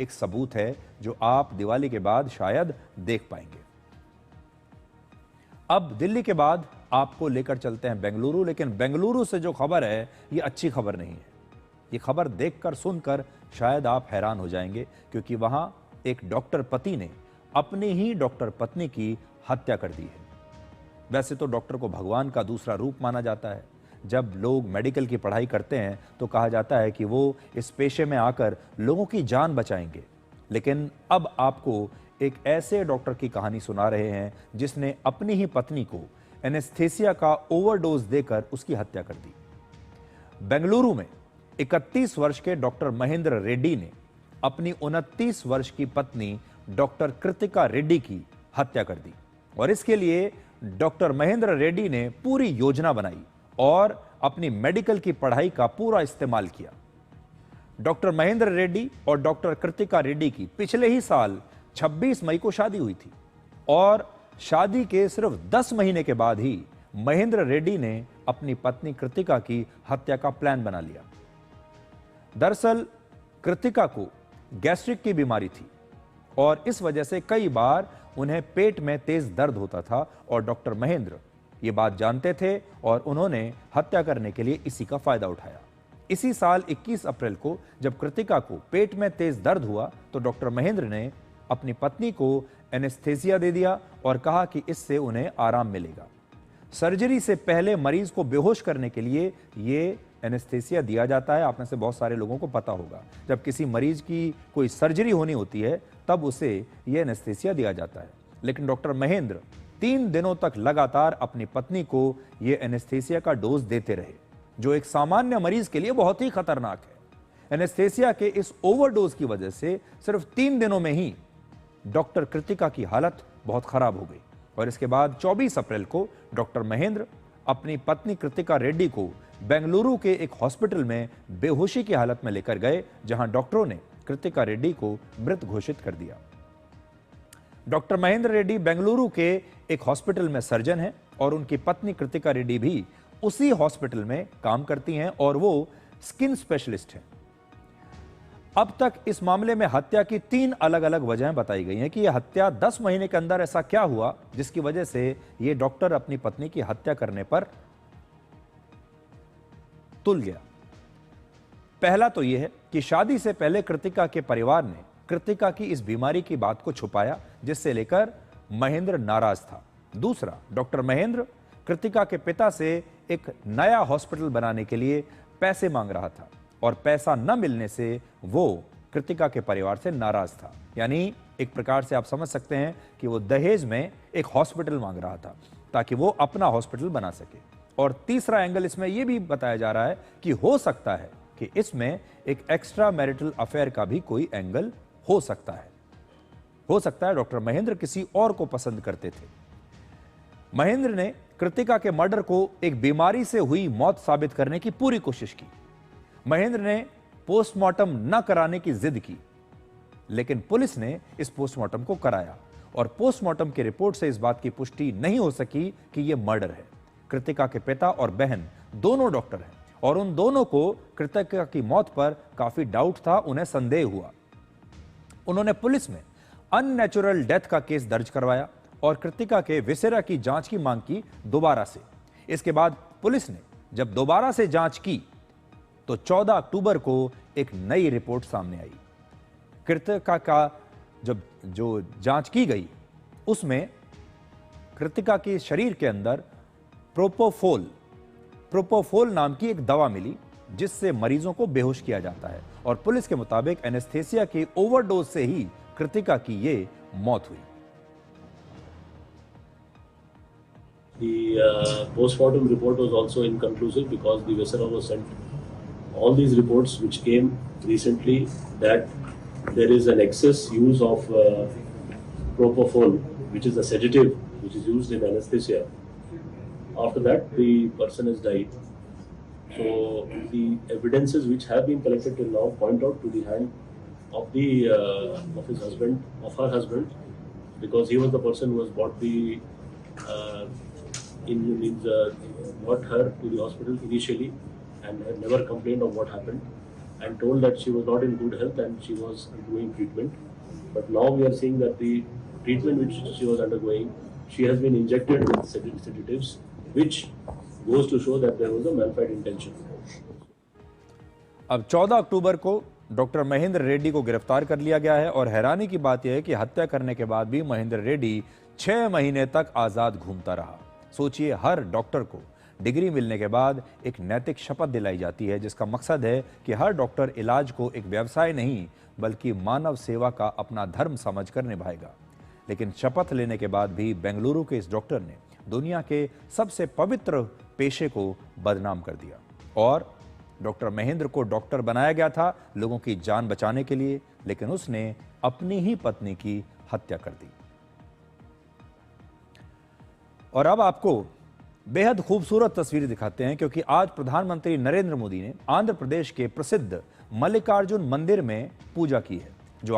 एक सबूत है जो आप दिवाली के बाद शायद देख पाएंगे। अब दिल्ली के बाद आपको लेकर चलते हैं बेंगलुरु, लेकिन बेंगलुरु से जो खबर है ये अच्छी खबर नहीं है। ये खबर देखकर सुनकर शायद आप हैरान हो जाएंगे, क्योंकि वहां एक डॉक्टर पति ने अपनी ही डॉक्टर पत्नी की हत्या कर दी है। वैसे तो डॉक्टर को भगवान का दूसरा रूप माना जाता है। जब लोग मेडिकल की पढ़ाई करते हैं तो कहा जाता है कि वो इस पेशे में आकर लोगों की जान बचाएंगे, लेकिन अब आपको एक ऐसे डॉक्टर की कहानी सुना रहे हैं जिसने अपनी ही पत्नी को एनेस्थेसिया का ओवरडोज देकर उसकी हत्या कर दी। बेंगलुरु में 31 वर्ष के डॉक्टर महेंद्र रेड्डी ने अपनी 29 वर्ष की पत्नी डॉक्टर कृतिका रेड्डी की हत्या कर दी, और इसके लिए डॉक्टर महेंद्र रेड्डी ने पूरी योजना बनाई और अपनी मेडिकल की पढ़ाई का पूरा इस्तेमाल किया। डॉक्टर महेंद्र रेड्डी और डॉक्टर कृतिका रेड्डी की पिछले ही साल 26 मई को शादी हुई थी, और शादी के सिर्फ 10 महीने के बाद ही महेंद्र रेड्डी ने अपनी पत्नी कृतिका की हत्या का प्लान बना लिया। दरअसल कृतिका को गैस्ट्रिक की बीमारी थी और इस वजह से कई बार उन्हें पेट में तेज दर्द होता था, और डॉक्टर महेंद्र ये बात जानते थे और उन्होंने हत्या करने के लिए इसी का फायदा उठाया। इसी साल 21 अप्रैल को जब कृतिका को पेट में तेज दर्द हुआ तो डॉक्टर महेंद्र ने अपनी पत्नी को एनेस्थेसिया दे दिया और कहा कि इससे उन्हें आराम मिलेगा। सर्जरी से पहले मरीज को बेहोश करने के लिए ये एनेस्थेसिया दिया जाता है। आप में से बहुत सारे लोगों को पता होगा, जब किसी मरीज की कोई सर्जरी होनी होती है तब उसे ये एनेस्थेसिया दिया जाता है। लेकिन डॉक्टर महेंद्र 3 दिनों तक लगातार अपनी पत्नी को ये एनेस्थेसिया का डोज देते रहे, जो एक सामान्य मरीज के लिए बहुत ही खतरनाक है। एनेस्थेसिया के इस ओवरडोज की वजह से सिर्फ 3 दिनों में ही डॉक्टर कृतिका की हालत बहुत खराब हो गई, और इसके बाद 24 अप्रैल को डॉक्टर महेंद्र अपनी पत्नी कृतिका रेड्डी को बेंगलुरु के एक हॉस्पिटल में बेहोशी की हालत में लेकर गए, जहां डॉक्टरों ने कृतिका रेड्डी को मृत घोषित कर दिया। डॉक्टर महेंद्र रेड्डी बेंगलुरु के एक हॉस्पिटल में सर्जन हैं और उनकी पत्नी कृतिका रेड्डी भी उसी हॉस्पिटल में काम करती हैं और वो स्किन स्पेशलिस्ट हैं। अब तक इस मामले में हत्या की 3 अलग अलग वजहें बताई गई हैं कि यह हत्या 10 महीने के अंदर ऐसा क्या हुआ जिसकी वजह से ये डॉक्टर अपनी पत्नी की हत्या करने पर तुल गया। पहला तो यह है कि शादी से पहले कृतिका के परिवार ने कृतिका की इस बीमारी की बात को छुपाया, जिससे लेकर महेंद्र नाराज था। दूसरा, डॉक्टर महेंद्र कृतिका के पिता से एक नया हॉस्पिटल बनाने के लिए पैसे मांग रहा था, और पैसा न मिलने से वो कृतिका के परिवार से नाराज था। यानी एक प्रकार से आप समझ सकते हैं कि वो दहेज में एक हॉस्पिटल मांग रहा था ताकि वो अपना हॉस्पिटल बना सके। और तीसरा एंगल इसमें यह भी बताया जा रहा है कि हो सकता है कि इसमें एक एक्स्ट्रा मैरिटल अफेयर का भी कोई एंगल हो सकता है। डॉक्टर महेंद्र किसी और को पसंद करते थे। महेंद्र ने कृतिका के मर्डर को एक बीमारी से हुई मौत साबित करने की पूरी कोशिश की। महेंद्र ने पोस्टमार्टम न कराने की जिद की, लेकिन पुलिस ने इस पोस्टमार्टम को कराया, और पोस्टमार्टम की रिपोर्ट से इस बात की पुष्टि नहीं हो सकी कि यह मर्डर है। कृतिका के पिता और बहन दोनों डॉक्टर हैं, और उन दोनों को कृतिका की मौत पर काफी डाउट था, उन्हें संदेह हुआ। उन्होंने पुलिस में अननेचुरल डेथ का केस दर्ज करवाया और कृतिका के विसेरा की जांच की मांग की दोबारा से। इसके बाद पुलिस ने जब दोबारा से जांच की तो 14 अक्टूबर को एक नई रिपोर्ट सामने आई। कृतिका का जो जांच की गई उसमें कृतिका के शरीर के अंदर प्रोपोफोल नाम की एक दवा मिली, जिससे मरीजों को बेहोश किया जाता है, और पुलिस के मुताबिक एनेस्थेसिया की ओवरडोज से ही कृतिका की ये मौत हुई। The postmortem report was also inconclusive because the viscera was sent. All these reports which came recently that there is an excess use of propofol, which is a sedative which is used in anesthesia. After that, the person has died. So the evidences which have been collected till now point out to the hand of her husband, because he was the person who has brought brought her to the hospital initially and had never complained of what happened. and told that she was not in good health and she was undergoing treatment. But now we are seeing that the treatment which she was undergoing, she has been injected with sedatives, which goes to show that there was a malfide intention. अब 14 अक्टूबर को doctor Mahendra Reddy को गिरफ्तार कर लिया गया है और हैरानी की बात यह है कि हत्या करने के बाद भी महेंद्र रेड्डी 6 महीने तक आजाद घूमता रहा। सोचिए, हर डॉक्टर को डिग्री मिलने के बाद एक नैतिक शपथ दिलाई जाती है जिसका मकसद है कि हर डॉक्टर इलाज को एक व्यवसाय नहीं बल्कि मानव सेवा का अपना धर्म समझकर निभाएगा। लेकिन शपथ लेने के बाद भी बेंगलुरु के इस डॉक्टर ने दुनिया के सबसे पवित्र पेशे को बदनाम कर दिया। और डॉक्टर महेंद्र को डॉक्टर बनाया गया था लोगों की जान बचाने के लिए, लेकिन उसने अपनी ही पत्नी की हत्या कर दी। और अब आपको बेहद खूबसूरत तस्वीरें दिखाते हैं, क्योंकि आज प्रधानमंत्री नरेंद्र मोदी ने आंध्र प्रदेश के प्रसिद्ध मल्लिकार्जुन मंदिर में पूजा की है, जो